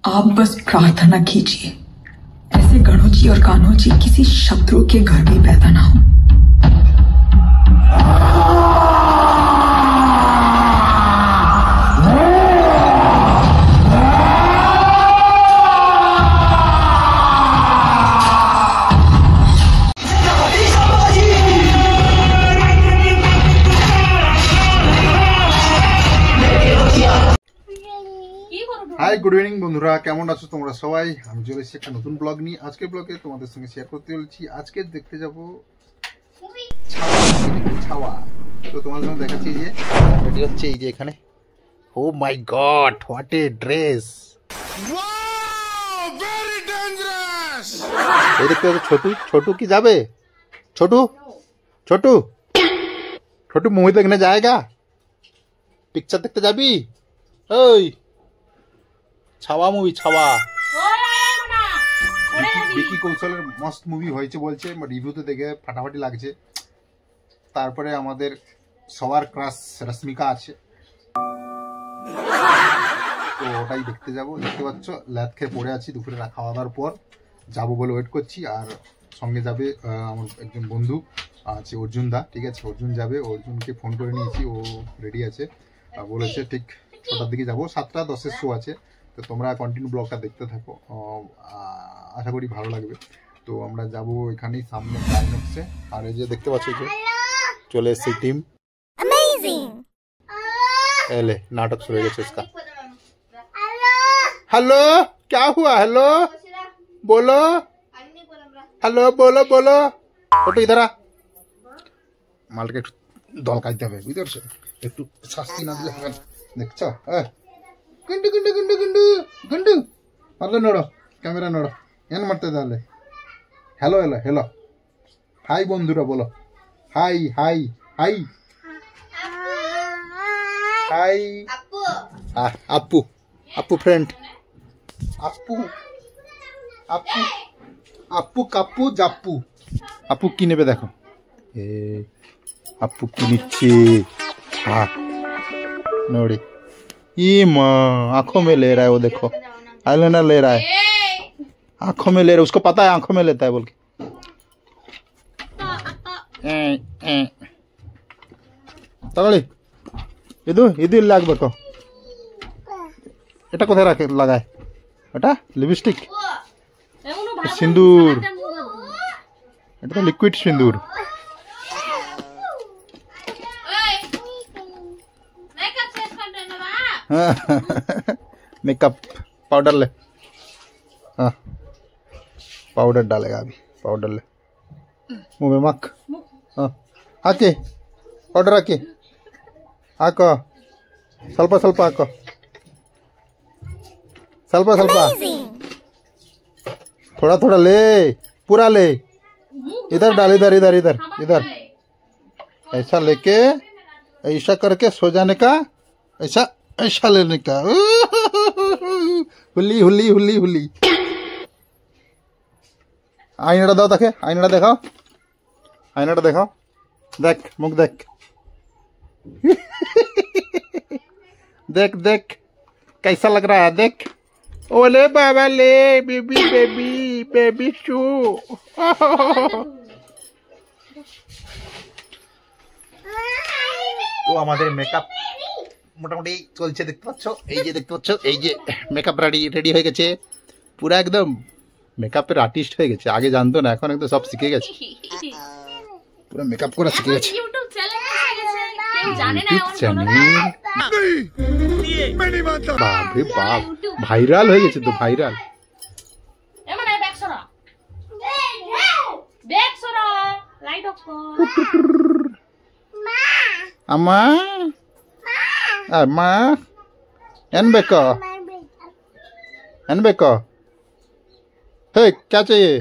आप बस प्रार्थना कीजिए ऐसे गणों जी और कान्हों जी किसी शत्रु के घर भी पैदा ना हो। हाय गुड इवनिंग बंधुरा केमन आছো তোমরা সবাই আমি চলে এসেছি একটা নতুন ব্লগ নিয়ে আজকে ব্লগে তোমাদের সঙ্গে শেয়ার করতে চলেছি আজকে দেখতে যাব ছাওয়া তো তোমাদের সঙ্গে দেখাচ্ছি যে রেডি হচ্ছে এই যে এখানে oh my God what a dress wow very dangerous এই দেখতে ছোটু কি যাবে ছোটু মুভি দেখনে जाएगा পিকচার দেখতে যাবি ওই ছাওয়া মুভি ছাওয়া বিকি কৌশলের মস্ত মুভি হয়েছে বলছে রিভিউতে দেখে ফাটাফাটি লাগছে তারপরে আমাদের সবার ক্রাশ রশ্মিকা আছে তো ওটাই দেখতে যাব দেখতে পাচ্ছ ল্যাদ খেয়ে পড়ে আছি দুপুরে খাওয়া দাওয়ার পর যাবো বলে ওয়েট করছি আর সঙ্গে যাবে আমার একজন বন্ধু আছে অর্জুন দা ঠিক আছে অর্জুন যাবে অর্জুনকে ফোন করে নিয়েছি ও রেডি আছে বলেছে ঠিক 6টার দিকে যাবো 7:10 শো আছে তো তোমরা কন্টিনিউ ব্লগটা দেখতে থাকো আশা করি ভালো লাগবে তো আমরা যাবো এখানেই সামনে ক্লাইম্যাক্সে আর এই যে দেখতে পাচ্ছ যে চলে এসেছে টিম अमेजिंग एले नाटक शुरू हो गया इसका हेलो क्या हुआ हेलो बोलो हेलो बोलो फोटो इधर आ माल के दल काटते হবে ভিতর সে একটু শাস্তি না দিলে হবে দেখছো गुंडू अल्ल नोड़ो कैमरा नोड़ो ऐन मारते ताहले हेलो हाई बंधुरा बोलो हाई अप्पू फ्रेंड अप्पू काप्पू जाप्पू अप्पू की नेबे देखो अप्पू की निच्छे हाँ नोड़ी ये माँ आंखों में ले रहा है वो देखो आईलाइनर ले रहा है आंखों में ले रहा है उसको पता है आंखों में लेता है बोल के तगड़ी इधर লাগবে এটা কোথায় রাখে লাগায় এটা লিপস্টিক সিন্দুর এটা তো লিকুইড সিন্দুর मेकअप पाउडर ले हाँ पाउडर डालेगा अभी पाउडर ले मुँह में मक हाँ आके पाउडर आके आको ಸ್ವಲ್ಪ आको ಸ್ವಲ್ಪ थोड़ा ले पूरा ले इधर डाल इधर ऐसा लेके ऐसा करके सो जाने का ऐसा लेने का हुल्ली आईनाटा दाओ ताके आईनाटा देखाओ देख मुख देख कैसा लग रहा है देख ओले बाबा ले बेबी शू तो हमारे मेकअप মোটামুটি চলছে দেখতে পাচ্ছ এই যে মেকআপ রেডি হয়ে গেছে পুরো একদম মেকআপের আর্টিস্ট হয়ে গেছে আগে জানতো না এখন একদম সব শিখে গেছে পুরো মেকআপ করা শিখে গেছে ইউটিউব চ্যানেল বাপ রে বাপ ভাইরাল হয়ে গেছে তো ভাইরাল আমা माँ एन बेको हे क्या चाहिए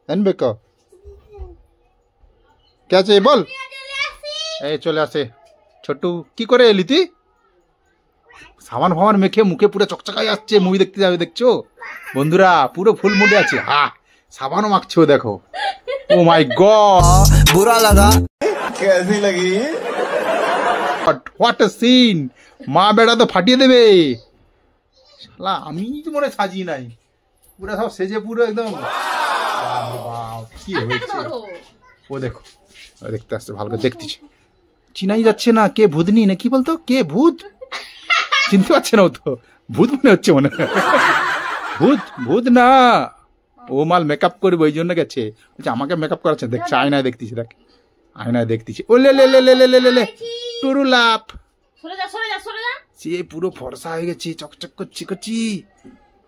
एन बेको क्या चाहिए बोल ए चले आसे छोटू की करे एली तुई सामान फामान मेखे मुखे पूरा चकचकाई आछे मुभि देखते जाबे देखछो बंधुरा पुरो फुल मुडे आछे हाँ साबानो माखछो देखो ओ माय गॉड बुरा लगा कैसी लगी व्हाट अ सीन माँ बेटा तो फाटिए देबे শালা আমি তো মনে সাজি নাই, পুরো সব সেজে পুরো একদম কি হয়েছে। ও দেখো দেখতে আসছে, ভালো করে দেখতেছে, চিনাই যাচ্ছে না কে ভূতনি না কি বলতো, কে ভূত চিনতে পারছে না, ও তো ভূত মনে হচ্ছে, মনে ভূত ভূত না, ও মাল মেকআপ করবে ওই জন্য গেছে, আমাকে মেকআপ করাচ্ছে, দেখছে আয়নায় দেখতেছি, দেখ আয়নায় দেখতেছি, ও লে লে লে লে লে লে লে টুরু লাভ, সে পুরো ফর্সা হয়ে গেছে, চকচক করছি করছি,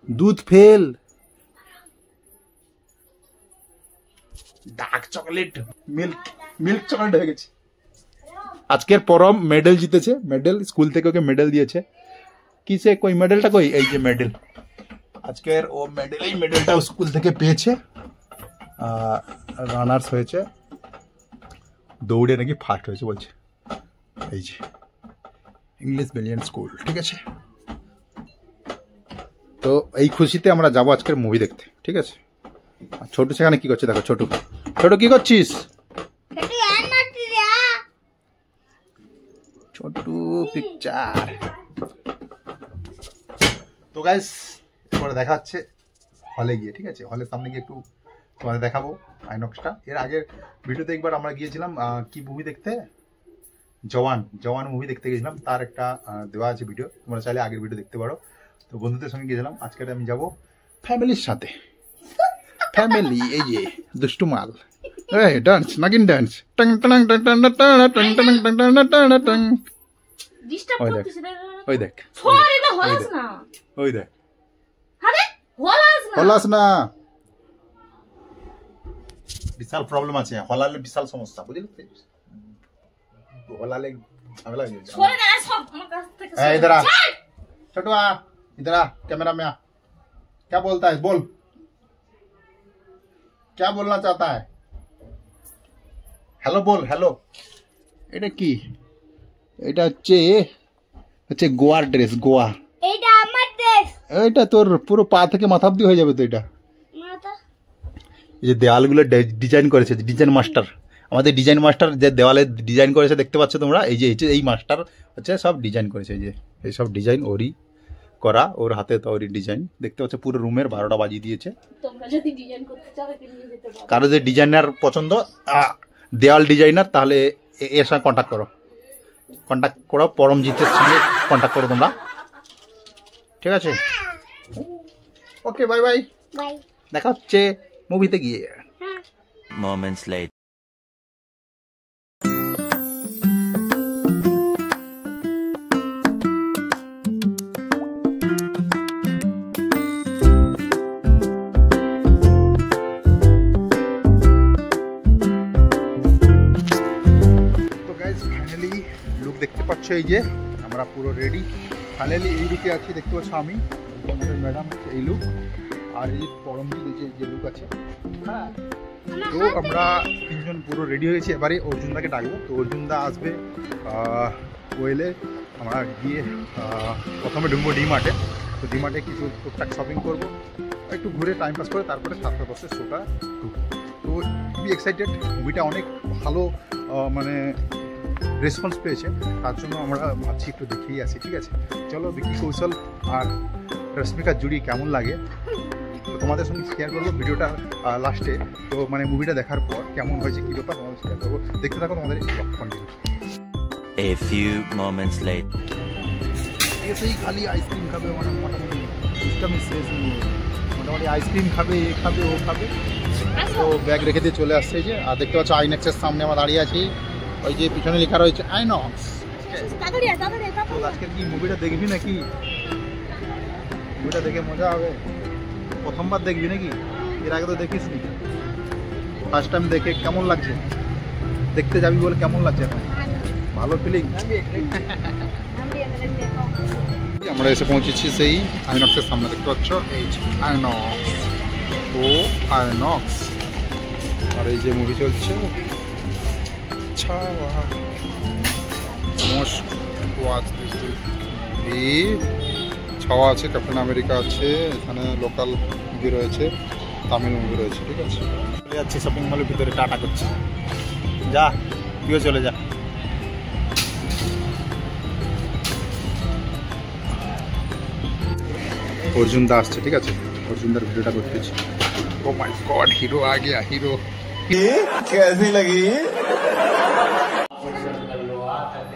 দুধ fail, dark chocolate milk milk chocolate হয়ে গেছে। আজকের পরম মেডেল জিতেছে, মেডেল স্কুল থেকে ওকে মেডেল দিয়েছে, কিসে কই মেডেলটা কই, এই যে মেডেল, আজকের ও মেডেল, এই মেডেলটা স্কুল থেকে পেয়েছে, রানার্স হয়েছে, দৌড়ে নাকি ফার্স্ট হয়েছে বলছে, এই যে ইংলিশ মিডিয়াম স্কুল, ঠিক আছে। তো এই খুশিতে আমরা যাবো আজকের মুভি দেখতে, ঠিক আছে। ছোটু সেখানে কি করছে দেখো, ছোটু ছোটু কি করছিস, ছোটু পিকচার। তো গাইস পরে দেখা হচ্ছে হলে গিয়ে, ঠিক আছে, হলের সামনে গিয়ে একটু তোমাদের দেখাবো আইনক্সটা। এর আগের ভিডিওতে একবার আমরা গিয়েছিলাম কি মুভি দেখতে, জওয়ান মুভি দেখতে গেছিলাম, তার একটা দেওয়া আছে ভিডিও, তোমরা চাইলে আগের ভিডিও দেখতে পারো। তো বন্ধুদের সঙ্গে গিয়েছিলাম, আজকে আমি যাব ফ্যামিলির সাথে, ফ্যামিলি এই যে দুষ্টু মাল, এই ডান্স নাগিন ডান্স, টং টং টং টং টং টং টং টং টং, ওই দেখ ওই দেখ হলাস না, বিশাল প্রবলেম আছে, হলালে বিশাল সমস্যা, বুঝলি, হলালে ঝামেলা হয়ে যাচ্ছে। इधर आ छोटू, आ इधर आ, कैमरा में आ, क्या बोलता है बोल, क्या बोलना चाहता है, हेलो बोल, हेलो। এটা কি, এটা হচ্ছে গোয়ার ড্রেস, গোয়া, এটা আমার ড্রেস, এটা তোর পুরো পা থেকে মাথা অবধি হয়ে যাবে তো এটা। এই যে দেওয়ালগুলো ডিজাইন করেছে ডিজাইন মাস্টার, আমাদের ডিজাইন মাস্টার যে দেওয়ালে ডিজাইন করেছে দেখতে পাচ্ছ তোমরা, এই যে এই মাস্টার হচ্ছে সব ডিজাইন করেছে, এই যে এই সব ডিজাইন ওরই করা, ওর হাতে তৈরি ডিজাইন দেখতে পাচ্ছ, পুরো রুমের 12টা বাজিয়ে দিয়েছে। তোমরা যদি ডিজাইন করতে চাও এটা নিয়ে যেতে পারো, কারো যে ডিজাইনার পছন্দ, দেওয়াল ডিজাইনার, তাহলে এর সঙ্গে কন্ট্যাক্ট করো, পরমজিতের সঙ্গে কন্ট্যাক্ট করো তোমরা, ঠিক আছে। ওকে বাই বাই, বাই, দেখা হচ্ছে মুভিতে গিয়ে। Moments later. তো গাইস ফাইনালি লুক দেখতে পাচ্ছ, এই যে আমরা পুরো রেডি, ফাইনালি এই লুকে আছি, দেখতে পাচ্ছ আমি, আমাদের ম্যাডাম হচ্ছে এই লুক, আর এই পরমজিৎ যে লুক আছে, হ্যাঁ। তো আমরা তিনজন পুরো রেডি হয়ে গেছি, এবারে অর্জুনদাকে ডাকবো, তো অর্জুনদা আসবে, ও এলে আমরা গিয়ে প্রথমে ঢুকবো ডিমার্টে, তো ডিমার্টে কিছু টুকটাক শপিং করবো, একটু ঘুরে টাইম পাস করে তারপরে 7:10 শোটা ঢুকবো। তো খুবই এক্সাইটেড, মুভিটা অনেক ভালো মানে রেসপন্স পেয়েছে, তার জন্য আমরা ভাবছি একটু দেখেই আসি, ঠিক আছে। চলো বিকি কৌশল আর রশ্মিকা জুড়ি কেমন লাগে তো তোমাদের সঙ্গে শেয়ার করবো ভিডিওটা লাস্টে, তো মানে মুভিটা দেখার পর কেমন হয়েছে কী ব্যাপার তোমাদের শেয়ার করবো, দেখতে থাকো তোমাদের continue. A few moments later. এসেই খালি আইসক্রিম খাবে, মানে মোটামুটি সিস্টেমে শেষ নিয়ে, মোটামুটি আইসক্রিম খাবে, এ খাবে, ও খাবে, তো ব্যাগ রেখে দিয়ে চলে আসছে। এই যে আর দেখতে পাচ্ছ আইনক্সের সামনে আমরা দাঁড়িয়ে আছি, ওই যে পিছনে লেখা রয়েছে আইনক্স। তো আজকের কি মুভিটা দেখবি নাকি, মুভিটা দেখে মজা হবে, প্রথমবার দেখবি নাকি, এর আগে তো দেখিস নি, ফার্স্ট টাইম দেখে কেমন লাগছে, দেখতে যাবি বলে কেমন লাগছে এখন, ভালো ফিলিং। আমরা এসে পৌঁছেছি সেই আইনক্সের সামনে, দেখতে পাচ্ছ এই আইনক্স, ও আইনক্স, আর এই যে মুভি চলছে ছাওয়া আছে, ক্যাপ্টেন আমেরিকা আছে, এখানে লোকাল মুভি রয়েছে, তামিল মুভি রয়েছে, ঠিক আছে। চলে যাচ্ছি শপিং মলের ভিতরে, টাটা করছি, যা তুইও চলে যা। অর্জুন দা আসছে, ঠিক আছে, অর্জুন দার ভিডিওটা করতেছি। ও মাই গড, হিরো আ গিয়া, হিরো। कैसी लगी?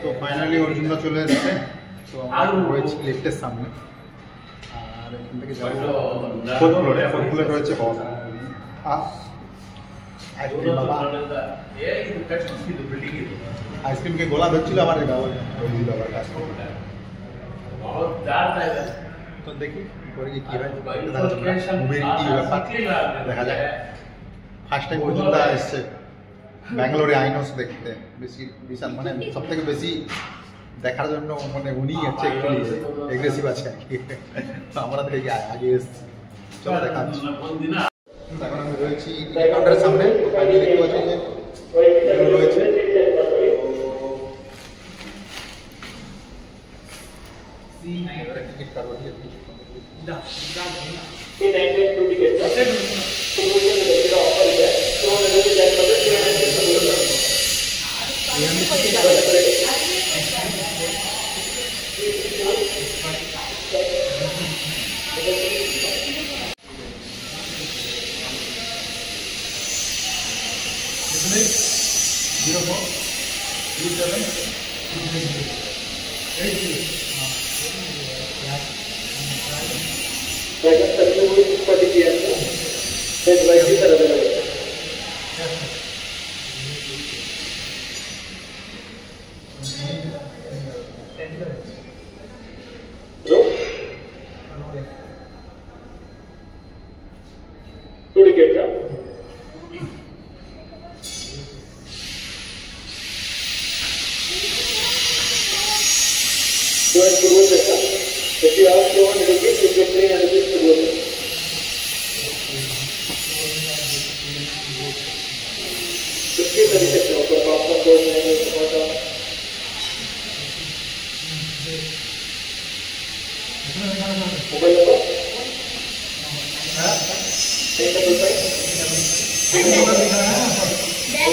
তো ফাইনালি অর্জুন দা চলে এসেছে। তো আমরা রয়েছি লিফটের সামনে, আর এখান থেকে যাবো ফোর্থ ফ্লোরে রয়েছে বস। আইসক্রিম বাবা, আইসক্রিমকে গোলা ধরছিল আমার তো দেখি করে কি হয়, মুভির কি ব্যাপার দেখা যায়। ফার্স্ট টাইম অর্জুন দা এসছে ব্যাঙ্গালোরে আইনস দেখতে, বেশি বিশাল মানে সব থেকে বেশি দেখার জন্য মানে উনি হচ্ছে একটু এগ্রেসিভ আছে আর কি। তো আমরা থেকে আগে এসছি, চলো দেখাচ্ছি। এখন আমি রয়েছি কাউন্টারের সামনে, দেখতে পাচ্ছি যে রয়েছে টিকিট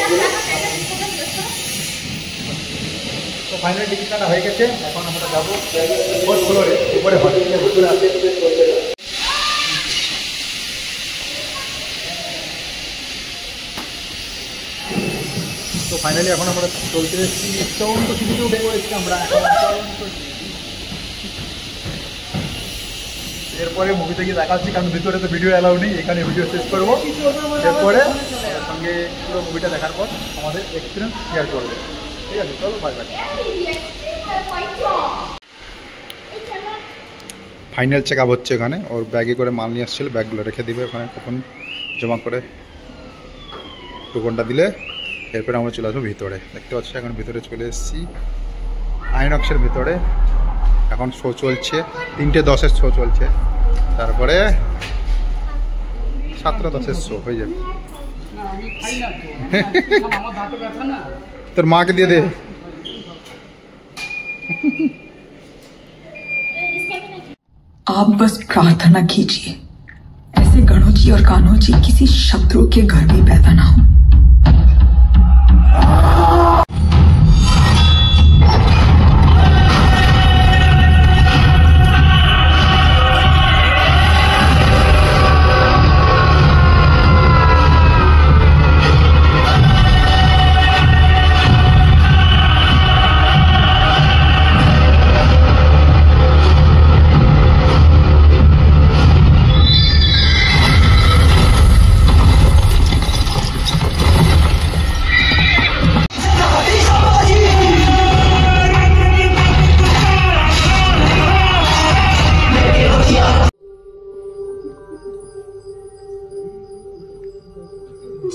কাটবো। তো ফাইনালি টিকিট কাটা হয়ে গেছে, এখন আমরা যাবো ফোর্থ ফ্লোরে, উপরে হল। তো ফাইনালি এখন আমরা চলতে এসেছি চলন্ত টিকিটে উঠে পড়েছি আমরা। এরপরে মুভি থেকে দেখাচ্ছি, কারণ ভিতরে তো ভিডিও অ্যালাউ নেই, এখানে ভিডিও শেষ করবো। এরপরে সঙ্গে পুরো মুভিটা দেখার পর আমাদের এক্সপিরিয়েন্স শেয়ার করবে, ঠিক আছে? চলো bye bye. Final check up হচ্ছে এখানে, ওর ব্যাগে করে মাল নিয়ে আসছিল, ব্যাগগুলো রেখে দিবে ওখানে, কখন জমা করে টোকনটা দিলে এরপরে আমরা চলে আসবো ভিতরে। দেখতে পাচ্ছি এখন ভিতরে চলে এসেছি আইনক্সের ভিতরে। এখন শো চলছে, 3:10 শো চলছে, তারপরে 7:10 শো হয়ে যাবে। তোর মাকে দিয়ে দে। आप बस प्रार्थना कीजिए ऐसे गणों जी और कान्हों जी किसी शत्रु के घर भी पैदा ना हो।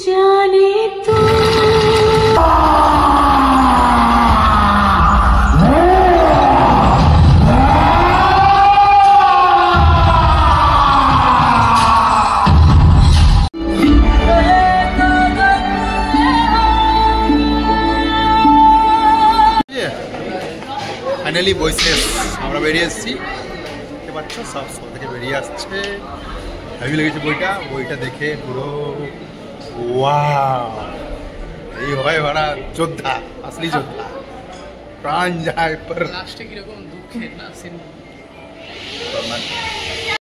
जाने तू ফাইনালি বই শেষ, আমরা বেরিয়ে এসেছি। দেখতে পাচ্ছ সব শো থেকে বেরিয়ে আসছে। হেভি লেগেছে বইটা, বইটা দেখে পুরো ওয়াও, এই হয় ওরা যোদ্ধা, আসলি যোদ্ধা, প্রাণ যায় পর লাস্টে কিরকম দুঃখের না সিন।